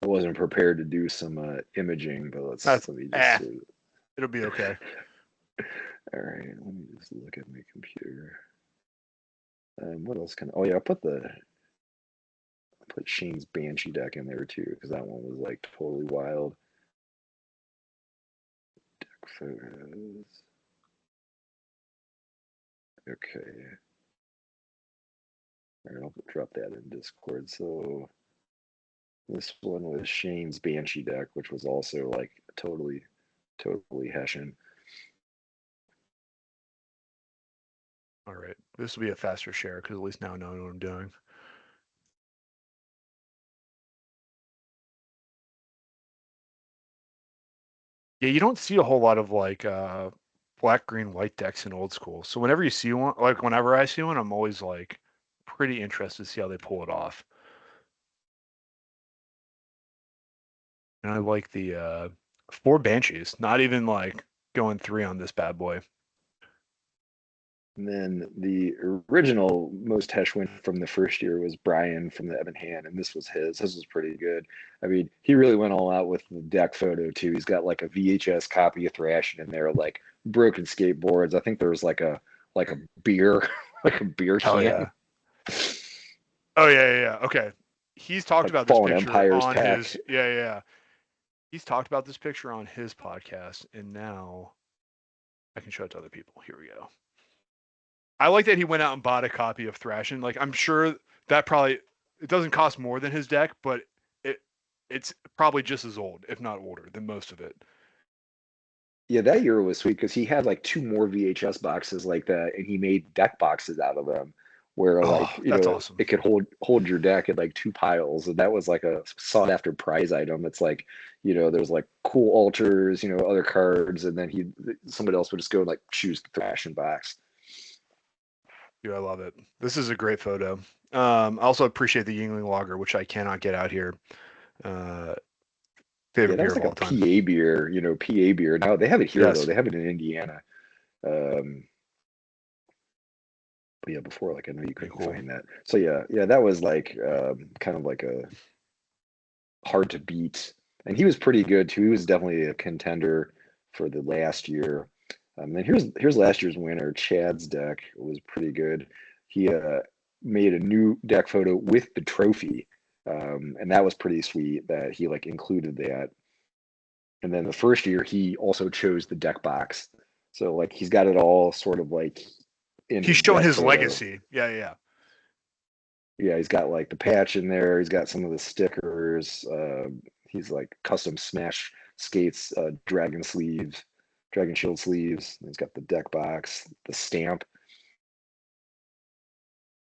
I wasn't prepared to do some imaging, but That's let me just see. it'll be okay. All right, let me just look at my computer. What else can? Oh yeah, I put Shane's Banshee deck in there too because that one was like totally wild. Deck photos. Okay, all right, I'll drop that in Discord. So this one was Shane's Banshee deck, which was also like totally hessian. All right, this will be a faster share because at least now I know what I'm doing. Yeah, you don't see a whole lot of like black, green, white decks in old school. So whenever you see one, like whenever I see one, I'm always like pretty interested to see how they pull it off. And I like the four banshees, not even like going three on this bad boy. And then the original most Hesh win from the first year was Brian from the Evan Hand, and this was his. This was pretty good. I mean, he really went all out with the deck photo too. He's got like a VHS copy of Thrash in there, like broken skateboards. I think there was like a beer, like a beer Hell can, yeah. Oh yeah. Okay. He's talked like about this Fallen picture Empires on pack. his He's talked about this picture on his podcast, and now I can show it to other people. Here we go. I like that he went out and bought a copy of Thrashin'. Like I'm sure that probably it doesn't cost more than his deck, but it it's probably just as old, if not older, than most of it. Yeah, that year was sweet because he had like two more VHS boxes like that, and he made deck boxes out of them, where Oh, like that's awesome. it could hold your deck in like two piles, and that was like a sought after prize item. It's like there's like cool altars, other cards, and then somebody else would just go and like choose the thrash and box. Dude, I love it. This is a great photo. I also appreciate the Yingling Lager, which I cannot get out here. Uh, Yeah, favorite that beer was of like a all time. PA beer, PA beer. Now they have it here though. Yes. They have it in Indiana. Um, but yeah, before like I know you Very couldn't cool. find that. So yeah, that was like kind of like a hard to beat. And he was pretty good too. He was definitely a contender for the last year. And here's last year's winner. Chad's deck was pretty good. He made a new deck photo with the trophy, and that was pretty sweet that he like included that. And then the first year he also chose the deck box. So like he's got it all sort of like in He's his showing deck his photo. legacy. Yeah, yeah. Yeah, he's got like the patch in there. He's got some of the stickers. He's like custom Smash skates, dragon shield sleeves. He's got the deck box, the stamp.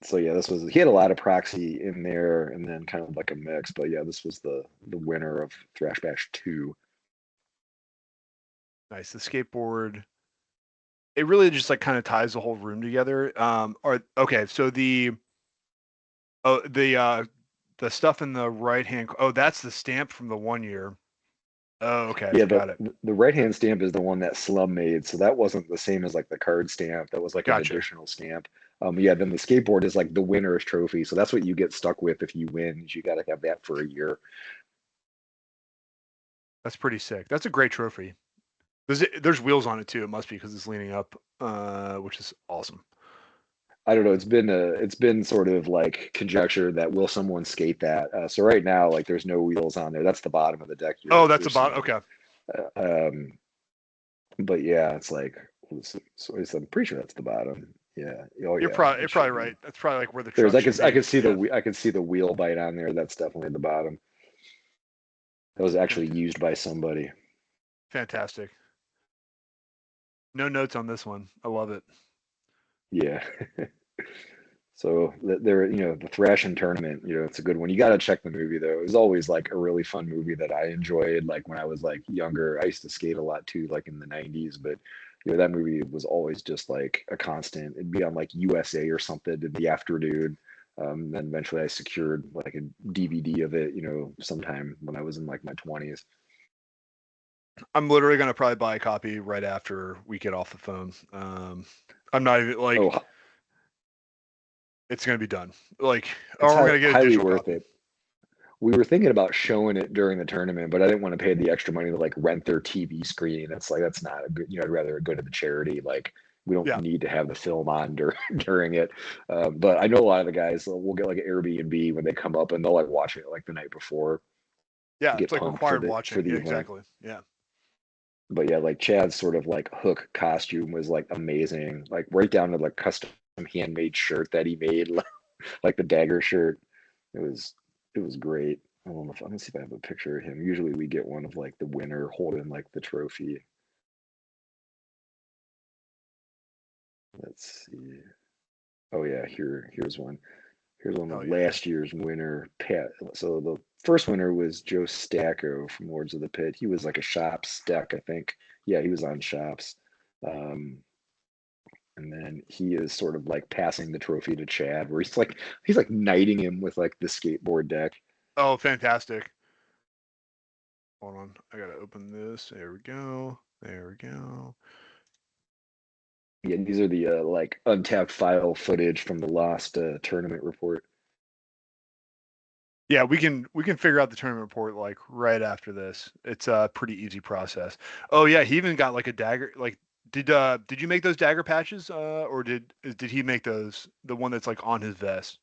So yeah, he had a lot of proxy in there, and then kind of like a mix. But yeah, this was the winner of Thrash Bash 2. Nice. The skateboard. It really just like kind of ties the whole room together. Or okay, so oh the stuff in the right hand. Oh, that's the stamp from the 1 year. Oh, okay, Yeah, got it. the right hand stamp is the one that Slum made, so that wasn't the same as like the card stamp. That was like an Gotcha. additional stamp. Yeah, then the skateboard is like the winner's trophy, so that's what you get stuck with if you win. You got to have that for a year. That's pretty sick. That's a great trophy. There's wheels on it too. It must be because it's leaning up, which is awesome. I don't know. It's been sort of like conjecture that will someone skate that. So right now, like there's no wheels on there. That's the bottom of the deck Oh, you're that's about seeing. okay. Uh, um, but yeah, it's like I'm pretty sure that's the bottom. Yeah. Oh yeah, You're it probably should be. right. That's probably like where the There's truck should I be. could see Yeah, the wheel bite on there. That's definitely the bottom. That was actually Fant- used by somebody. fantastic. No notes on this one. I love it. Yeah. So there, the Thrashing tournament, it's a good one. You got to check the movie though. It was always like a really fun movie that I enjoyed. Like when I was like younger, I used to skate a lot too, like in the '90s. But that movie was always just like a constant. It'd be on like USA or something in the afternoon. Then eventually I secured like a DVD of it, sometime when I was in like my 20s. I'm literally gonna probably buy a copy right after we get off the phone. I'm not even like Oh, it's gonna be done. Like, it's or we're gonna get a highly digital worth copy. it. We were thinking about showing it during the tournament, but I didn't want to pay the extra money to like rent their TV screen. It's like that's not a good. I'd rather go to the charity. Like we don't Yeah, need to have the film on during it. But I know a lot of the guys will get like an Airbnb when they come up, and they'll like watch it like the night before to yeah. It's get like pumped required for watching. the Yeah, event. exactly. Yeah. But yeah, like Chad's sort of like hook costume was like amazing, like right down to like custom handmade shirt that he made, like the dagger shirt. It was it was great. I don't know if I'm gonna see if I have a picture of him. Usually we get one of like the winner holding like the trophy. Let's see. Oh yeah, here's one. Here's one Oh of yeah. last year's winner, Pat. So the first winner was Joe Stacco from Lords of the Pit. He was like a Shops deck, I think. Yeah, he was on Shops. Um, and then he is sort of like passing the trophy to Chad, where he's like knighting him with like the skateboard deck. Oh, fantastic. Hold on. I gotta open this. There we go. There we go. Yeah, these are the like untapped file footage from the lost tournament report. Yeah, we can figure out the tournament report like right after this. It's a pretty easy process. Oh yeah, he even got like a dagger. Like, did you make those dagger patches? Or did he make those? The one that's like on his vest.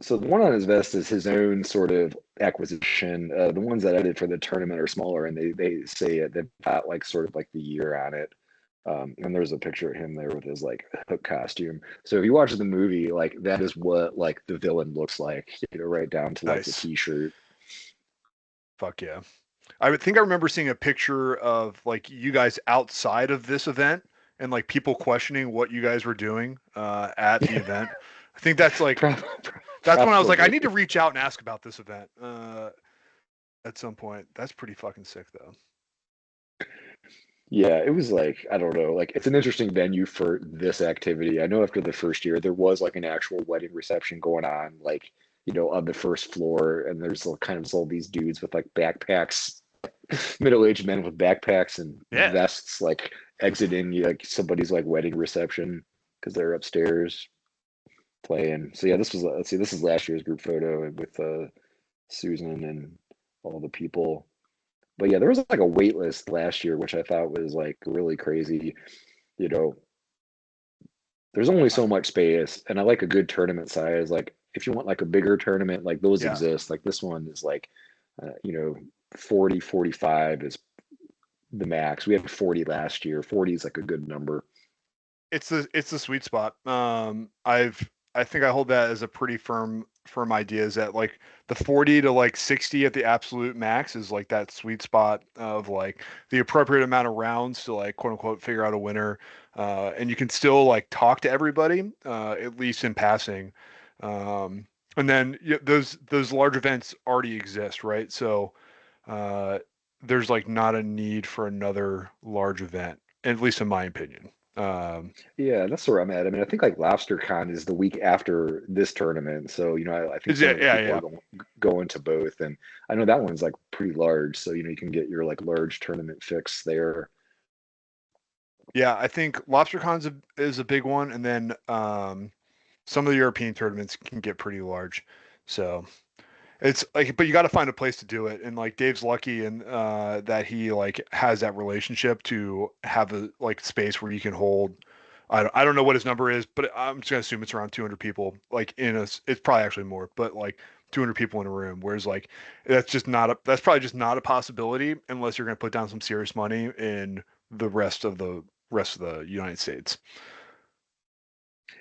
So the one on his vest is his own sort of acquisition. The ones that I did for the tournament are smaller, and they say it. They've got like sort of like the year on it. And there's a picture of him there with his like hook costume. So if you watch the movie, like that is what like the villain looks like, right down to like the Nice. t-shirt. Fuck yeah. I would think I remember seeing a picture of like you guys outside of this event and like people questioning what you guys were doing at the event. I think that's like Prob- that's when I was like, I need to Probably. reach out and ask about this event at some point. That's pretty fucking sick though. Yeah, it was like, I don't know, like it's an interesting venue for this activity. I know after the first year there was like an actual wedding reception going on, like, on the first floor, and there's all these dudes with like backpacks, middle-aged men with backpacks and Yeah, vests, like exiting like somebody's like wedding reception because they're upstairs playing. So yeah, let's see, this is last year's group photo with Susan and all the people. But yeah, there was like a wait list last year, which I thought was like really crazy. You know, there's only so much space, and I like a good tournament size. Like if you want like a bigger tournament, like those yeah. exist. Like this one is like, uh, you know, 40, 45 is the max. We had 40 last year. 40 is like a good number. It's the sweet spot. I think I hold that as a pretty firm idea. Is that like the 40 to like 60 at the absolute max is like that sweet spot of like the appropriate amount of rounds to like quote unquote figure out a winner, and you can still like talk to everybody at least in passing, um, and then those large events already exist, right? So uh, there's like not a need for another large event, at least in my opinion. Yeah, that's where I'm at. I mean, I think like LobsterCon is the week after this tournament, so I think Is some yeah, of the yeah, people are yeah, going to both, and I know that one's like pretty large, so you can get your like large tournament fix there. yeah. I think LobsterCon's is a big one, and then some of the European tournaments can get pretty large. So it's like, but you got to find a place to do it, and like Dave's lucky and that he like has that relationship to have a like space where you can hold. I don't know what his number is, but I'm just gonna assume it's around 200 people. Like it's probably actually more, but like 200 people in a room. Whereas like that's probably just not a possibility unless you're gonna put down some serious money in the rest of the United States.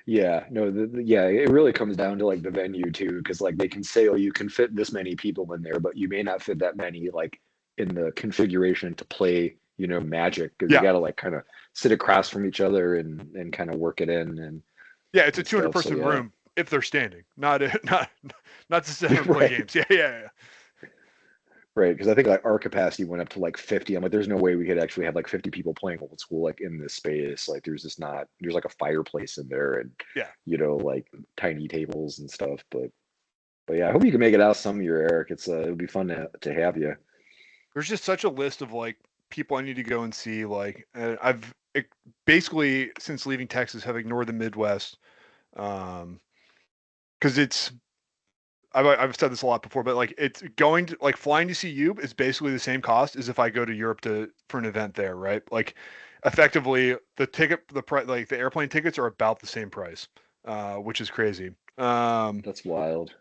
Yeah, no, yeah, it really comes down to like the venue too, because like they can say, oh, you can fit this many people in there, but you may not fit that many like in the configuration to play, Magic, because you Yeah, got to like kind of sit across from each other and kind of work it in yeah, it's a and 200 stuff. So person yeah, room if they're standing, not to sit down and play right. games. Yeah, yeah, yeah. Right, because I think like our capacity went up to like 50. I'm like, there's no way we could actually have like 50 people playing old school like in this space. Like there's like a fireplace in there and Yeah. like tiny tables and stuff. But yeah, I hope you can make it out some year, Eric. It would be fun to have you. There's just such a list of like people I need to go and see. Like basically since leaving Texas have ignored the Midwest, um, because I've said this a lot before, but like it's going to like flying to see you is basically the same cost as if I go to Europe to for an event there, right? Like effectively the price like the airplane tickets are about the same price, which is crazy. That's wild.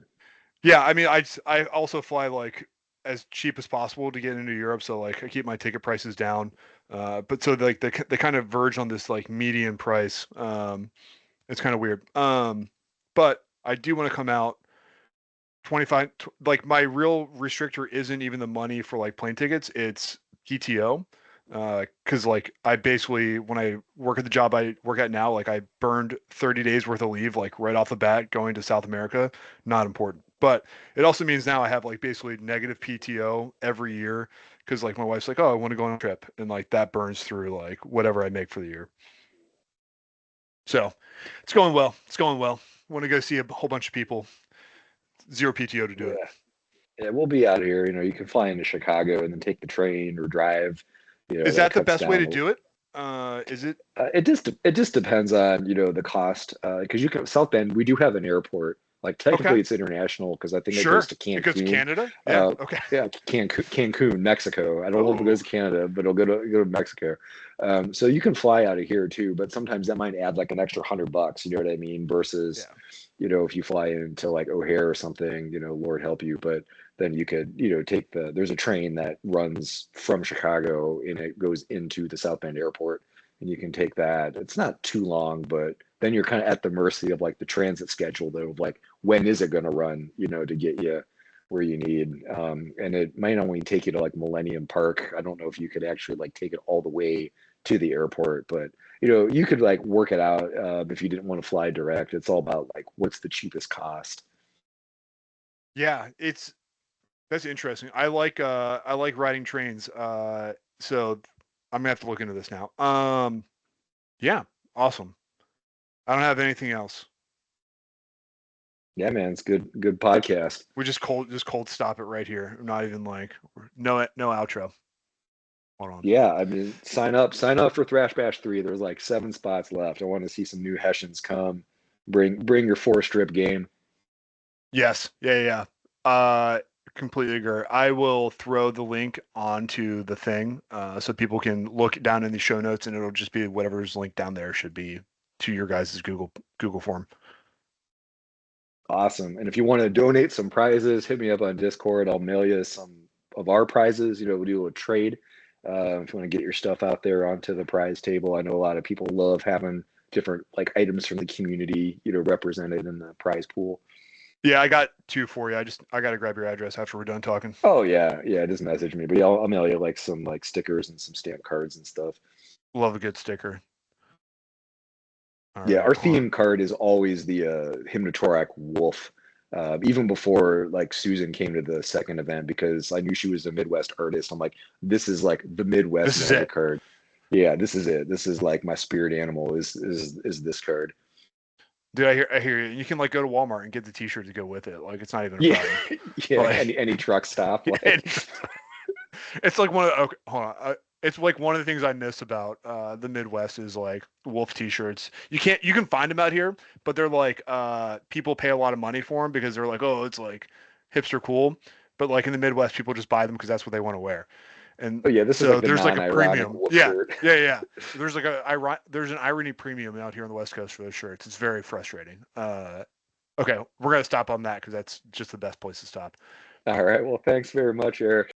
Yeah, I mean, I also fly like as cheap as possible to get into Europe, so like I keep my ticket prices down. But so like they kind of verge on this like median price. It's kind of weird. But I do want to come out 25 like my real restrictor isn't even the money for like plane tickets, it's PTO. Cuz like I basically when I work at the job I work at now, like I burned 30 days worth of leave like right off the bat going to South America, not important. But it also means now I have like basically negative PTO every year cuz like my wife's like, "Oh, I want to go on a trip." And like that burns through like whatever I make for the year. So, it's going well. It's going well. Want to go see a whole bunch of people. Zero PTO to do it. Yeah. Yeah, we'll be out here. You can fly into Chicago and then take the train or drive. Is That that the cuts best way down. to do it? Is it It just depends on the cost because you can South Bend. We do have an airport. Like okay? technically, it's international because I think it goes Sure. to It goes to Cancun. Canada. Yeah. Okay. Yeah, Cancun, Mexico. I don't know if it Oh. goes to Canada, but it'll go to Mexico. So you can fly out of here too, but sometimes that might add like an extra $100. You know what I mean? Versus, Yeah. if you fly into like O'Hare or something, Lord help you, but then you could, take there's a train that runs from Chicago and it goes into the South Bend Airport and you can take that. It's not too long, but then you're kind of at the mercy of like the transit schedule though, of like when is it going to run, to get you where you need. And it might only take you to like Millennium Park. I don't know if you could actually like take it all the way to the airport, but you could like work it out if you didn't want to fly direct. It's all about like what's the cheapest cost. Yeah, that's interesting. I like riding trains. So I'm gonna have to look into this now. Yeah, awesome. I don't have anything else. Yeah, man, it's good podcast. We just cold stop it right here. I'm not even like no outro. Hold on. Yeah, I mean, sign up for Thrash Bash 3. There's like 7 spots left. I want to see some new Hessians come. Bring your 4 strip game. Yes. Yeah, yeah. Yeah. Completely agree. I will throw the link onto the thing, so people can look down in the show notes, and it'll just be whatever's linked down there should be to your guys' Google form. Awesome. And if you want to donate some prizes, hit me up on Discord. I'll mail you some of our prizes. We'll do a trade. If you want to get your stuff out there onto the prize table, I know a lot of people love having different like items from the community, represented in the prize pool. Yeah, I got two for you. I got to grab your address after we're done talking. Oh yeah, yeah. Just message me, but yeah, I'll mail you like some like stickers and some stamp cards and stuff. Love a good sticker. All Yeah, right, our hold on. theme card is always the Hymnotorac wolf. Even before like Susan came to the second event, because I knew she was a Midwest artist. I'm like, this is like the Midwest This is magic it. card. Yeah, this is it. This is like my spirit animal is this card. Dude, I hear you. You can like go to Walmart and get the T-shirt to go with it. Like it's not even a Yeah, problem. yeah. Like Any truck stop, and like it's like one of okay, hold on. It's like one of the things I miss about the Midwest is like wolf T-shirts. You can find them out here, but they're like people pay a lot of money for them because they're like, oh, it's like hipster cool. But like in the Midwest, people just buy them because that's what they want to wear. And oh yeah, this is so like the there's like a non-ironic premium. wolf Yeah, shirt. yeah, yeah. There's an irony premium out here on the West Coast for those shirts. It's very frustrating. Okay, we're gonna stop on that because that's just the best place to stop. All right, well, thanks very much, Eric.